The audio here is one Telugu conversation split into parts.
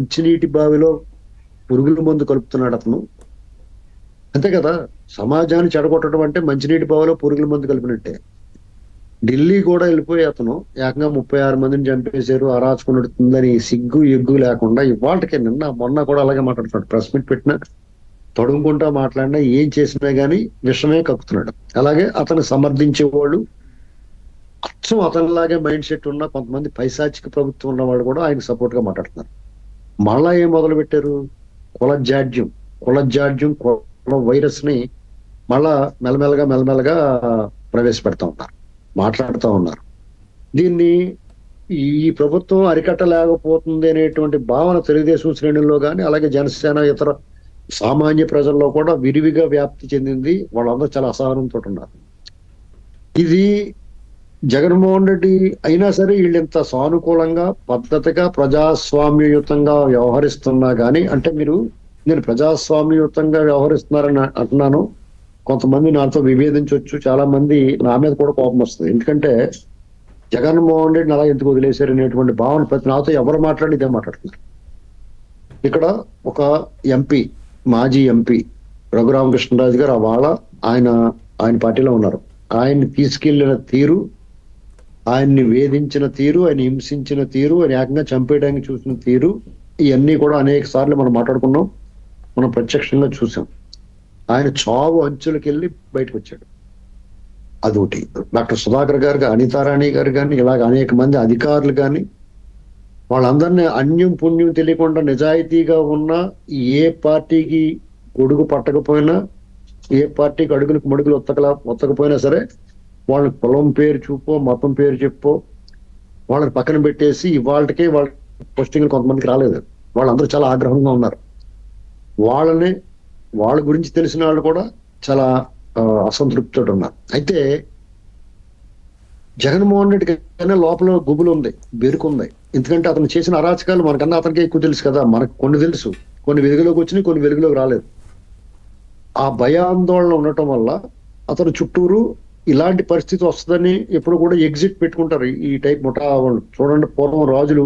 మంచినీటి బావిలో పురుగుల మందు కలుపుతున్నాడు అతను. అంతే కదా, సమాజాన్ని చెడగొట్టడం అంటే మంచినీటి బావిలో పురుగుల మందు కలిపినట్టే. ఢిల్లీ కూడా వెళ్ళిపోయి అతను ఏకంగా 36 మందిని చంపేశారు, అరాచకం నడుతుందని సిగ్గు ఎగ్గు లేకుండా ఇవాళకి నిన్న మొన్న కూడా అలాగే మాట్లాడుతున్నాడు. ప్రెస్ మీట్ పెట్టినా తడుముకుంటా మాట్లాడినా ఏం చేసినా గానీ విషమే కక్కుతున్నాడు. అలాగే అతను సమర్థించేవాళ్ళు అచ్చం అతనిలాగే మైండ్ సెట్ ఉన్న కొంతమంది పైశాచిక ప్రభుత్వం ఉన్నవాళ్ళు కూడా ఆయన సపోర్ట్ గా మాట్లాడుతున్నారు. మళ్ళా ఏం మొదలు పెట్టారు? కుల జాడ్యం కుల వైరస్ ని మళ్ళా మెల్లమెల్లగా ప్రవేశపెడతా ఉన్నారు, మాట్లాడుతూ ఉన్నారు. దీన్ని ఈ ప్రభుత్వం అరికట్టలేకపోతుంది అనేటువంటి భావన తెలుగుదేశం శ్రేణుల్లో కానీ అలాగే జనసేన ఇతర సామాన్య ప్రజల్లో కూడా విరివిగా వ్యాప్తి చెందింది. వాళ్ళందరూ చాలా అసహనంతో ఉన్నారు. ఇది జగన్మోహన్ రెడ్డి అయినా సరే వీళ్ళు ఇంత సానుకూలంగా పద్ధతిగా ప్రజాస్వామ్యయుతంగా వ్యవహరిస్తున్నా గానీ, అంటే నేను ప్రజాస్వామ్యయుతంగా వ్యవహరిస్తున్నారని అంటున్నాను. కొంతమంది నాతో విభేదించవచ్చు, చాలా మంది నా మీద కూడా కోపం వస్తుంది. ఎందుకంటే జగన్మోహన్ రెడ్డిని అలా ఎందుకు వదిలేశారు అనేటువంటి భావన ప్రతి నాతో ఎవరు మాట్లాడి ఇదే మాట్లాడుతున్నారు. ఇక్కడ ఒక ఎంపీ, మాజీ ఎంపీ రఘురామకృష్ణరాజు గారు ఆయన పార్టీలో ఉన్నారు. ఆయన్ని తీసుకెళ్లిన తీరు, ఆయన్ని వేధించిన తీరు, ఆయన హింసించిన తీరు, ఆయన ఏకంగా చంపేయడానికి చూసిన తీరు, ఇవన్నీ కూడా అనేక సార్లు మనం మాట్లాడుకున్నాం, మనం ప్రత్యక్షంగా చూసాం. ఆయన చావు అంచులకెళ్ళి బయటకు వచ్చాడు. అదొకటి. డాక్టర్ సుధాకర్ గారు, అనితారాణి గారు కానీ ఇలాగ అనేక మంది అధికారులు కానీ వాళ్ళందరినీ అన్యం పుణ్యం తెలియకుండా నిజాయితీగా ఉన్న ఏ పార్టీకి గొడుగు పట్టకపోయినా, ఏ పార్టీకి అడుగులకు మడుగులు ఒత్తకపోయినా సరే వాళ్ళ కులం పేరు చూపో మతం పేరు చెప్పో వాళ్ళని పక్కన పెట్టేసి ఇవాళకే వాళ్ళ పోస్టింగ్లు కొంతమందికి రాలేదు. వాళ్ళందరూ చాలా ఆగ్రహంగా ఉన్నారు. వాళ్ళ గురించి తెలిసిన వాళ్ళు కూడా చాలా అసంతృప్తితో ఉన్నారు. అయితే జగన్మోహన్ రెడ్డి కన్నా లోపల గుబులు ఉంది, బెరుకుంది. ఎందుకంటే అతను చేసిన అరాచకాలు మనకన్నా అతనికే ఎక్కువ తెలుసు కదా. మనకు కొన్ని తెలుసు, కొన్ని వెలుగులోకి వచ్చినాయి, కొన్ని వెలుగులోకి రాలేదు. ఆ భయాందోళన ఉండటం వల్ల అతను చుట్టూరు ఇలాంటి పరిస్థితి వస్తుందని ఎప్పుడు కూడా ఎగ్జిట్ పెట్టుకుంటారు ఈ టైప్ ముఠా వాళ్ళు. చూడండి, పూర్వం రాజులు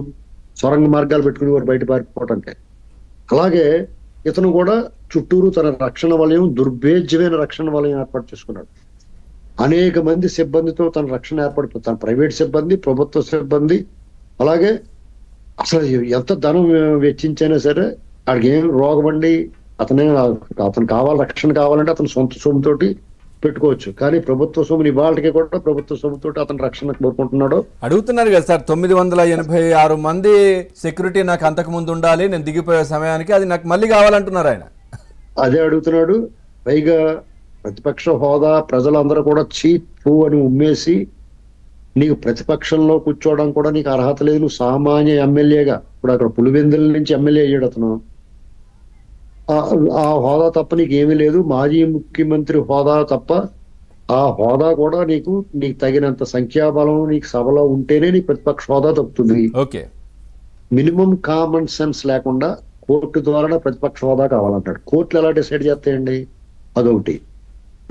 సొరంగ మార్గాలు పెట్టుకునేవారు బయట పారిపోవటానికి. అలాగే ఇతను కూడా చుట్టూరు తన రక్షణ వలయం, దుర్భేద్యమైన రక్షణ వలయం ఏర్పాటు చేసుకున్నాడు. అనేక మంది సిబ్బందితో తన రక్షణ ఏర్పడిపోతుంది. తన ప్రైవేట్ సిబ్బంది, ప్రభుత్వ సిబ్బంది, అలాగే అసలు ఎంత ధనం వెచ్చించైనా సరే ఆడికి ఏం రోగమండి, అతను రక్షణ కావాలంటే అతను సొంత సొమ్ముతోటి పెట్టుకోవచ్చు. కానీ ప్రభుత్వ సొమ్ముని ఇవాళకి కూడా ప్రభుత్వ సొమ్ముతోటి అతను రక్షణ కోరుకుంటున్నాడు. అడుగుతున్నారు కదా సార్, 986 మంది సెక్యూరిటీ నాకు అంతకు ముందు ఉండాలి, నేను దిగిపోయే సమయానికి అది నాకు మళ్ళీ కావాలంటున్నారు ఆయన. అదే అడుగుతున్నాడు. పైగా ప్రతిపక్ష హోదా ప్రజలందరూ కూడా చీప్ అని ఉమ్మేసి నీకు ప్రతిపక్షంలో కూర్చోవడం కూడా నీకు అర్హత లేదు, నువ్వు సామాన్య ఎమ్మెల్యేగా, ఇప్పుడు అక్కడ పులివెందుల నుంచి ఎమ్మెల్యే అయ్యాడు అతను, ఆ హోదా తప్ప నీకు ఏమీ లేదు, మాజీ ముఖ్యమంత్రి హోదా తప్ప ఆ హోదా కూడా నీకు తగినంత సంఖ్యాబలం నీకు సభలో ఉంటేనే నీకు ప్రతిపక్ష హోదా తప్పుతుంది. ఓకే, మినిమం కామన్ సెన్స్ లేకుండా కోర్టు ద్వారా ప్రతిపక్ష హోదా కావాలంటాడు. కోర్టులు ఎలా డిసైడ్ చేస్తాయండి? అదొకటి.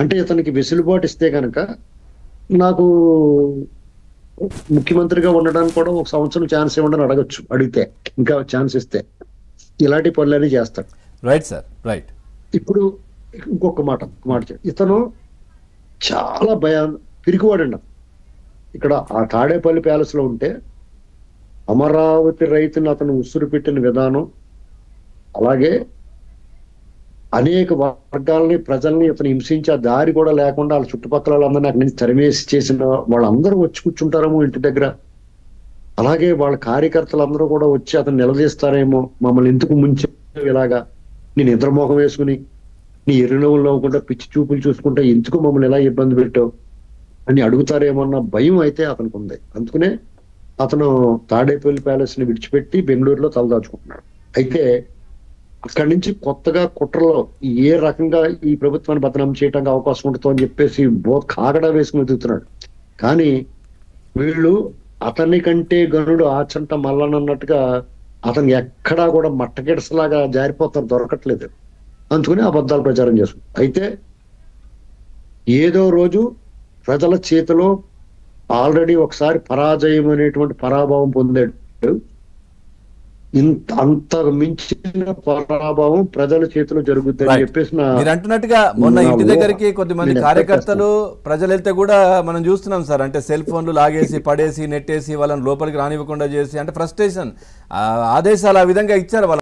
అంటే ఇతనికి వెసులుబాటు ఇస్తే కనుక నాకు ముఖ్యమంత్రిగా ఉండడానికి కూడా 1 సంవత్సరం ఛాన్స్ ఇవ్వండి అడగచ్చు, అడిగితే ఇంకా ఛాన్స్ ఇస్తే. ఇలాంటి పనులన్నీ చేస్తాడు. Right sir, right. ఇప్పుడు ఇంకొక మాట ఇతను చాలా పిరికివాడండి. ఇక్కడ ఆ తాడేపల్లి ప్యాలెస్ లో ఉంటే అమరావతి రైతుని అతను ఉసురు పెట్టిన విధానం, అలాగే అనేక వర్గాలని ప్రజల్ని ఇతను హింసించే దారి కూడా లేకుండా వాళ్ళ చుట్టుపక్కల వాళ్ళందరినీ అక్కడి నుంచి తరిమేసి చేసిన వాళ్ళందరూ వచ్చి కూర్చుంటారేమో ఇంటి దగ్గర. అలాగే వాళ్ళ కార్యకర్తలందరూ కూడా వచ్చి అతను నిలదీస్తారేమో, మమ్మల్ని ఎందుకు ముంచావు ఇలాగా, నీ నిద్రమోహం వేసుకుని నీ ఎర్రనవ్వులు నవ్వుకుంటా పిచ్చి చూపులు చూసుకుంటా ఎందుకు మమ్మల్ని ఎలా ఇబ్బంది పెట్టావు అని అడుగుతారేమో అన్న భయం అయితే అతనికి ఉంది. అందుకనే అతను తాడేపల్లి ప్యాలెస్ ని విడిచిపెట్టి బెంగళూరులో తలదాచుకుంటున్నాడు. అయితే అక్కడి నుంచి కొత్తగా కుట్రలో ఏ రకంగా ఈ ప్రభుత్వాన్ని బదనాం చేయడానికి అవకాశం ఉంటుందో అని చెప్పేసి కాగడా వేసుకుని వెతుకుతున్నాడు. కానీ వీళ్ళు అతని కంటే గనుడు ఆచంట మల్లనన్నట్టుగా అతను ఎక్కడా కూడా మట్టగిడసలాగా జారిపోతారు, దొరకట్లేదు. అందుకని అబద్ధాలు ప్రచారం చేస్తుంది. అయితే ఏదో రోజు ప్రజల చేతిలో ఆల్రెడీ ఒకసారి పరాజయం అనేటువంటి పరాభవం పొందాడు. అంత మించిన పరాభావం ప్రజల చేతిలో జరుగుతుందని రైట్. చెప్పేసి మీరు అంటున్నట్టుగా మొన్న నా ఇంటి ఊహ. దగ్గరికి కొద్దిమంది నేను కార్యకర్తలు ప్రజలు వెళ్తే కూడా మనం చూస్తున్నాం సార్. అంటే సెల్ ఫోన్లు లాగేసి పడేసి నెట్టేసి వాళ్ళని లోపలికి రానివ్వకుండా చేసి, అంటే ఫ్రస్ట్రేషన్, ఆదేశాలు ఆ విధంగా ఇచ్చారు వాళ్ళ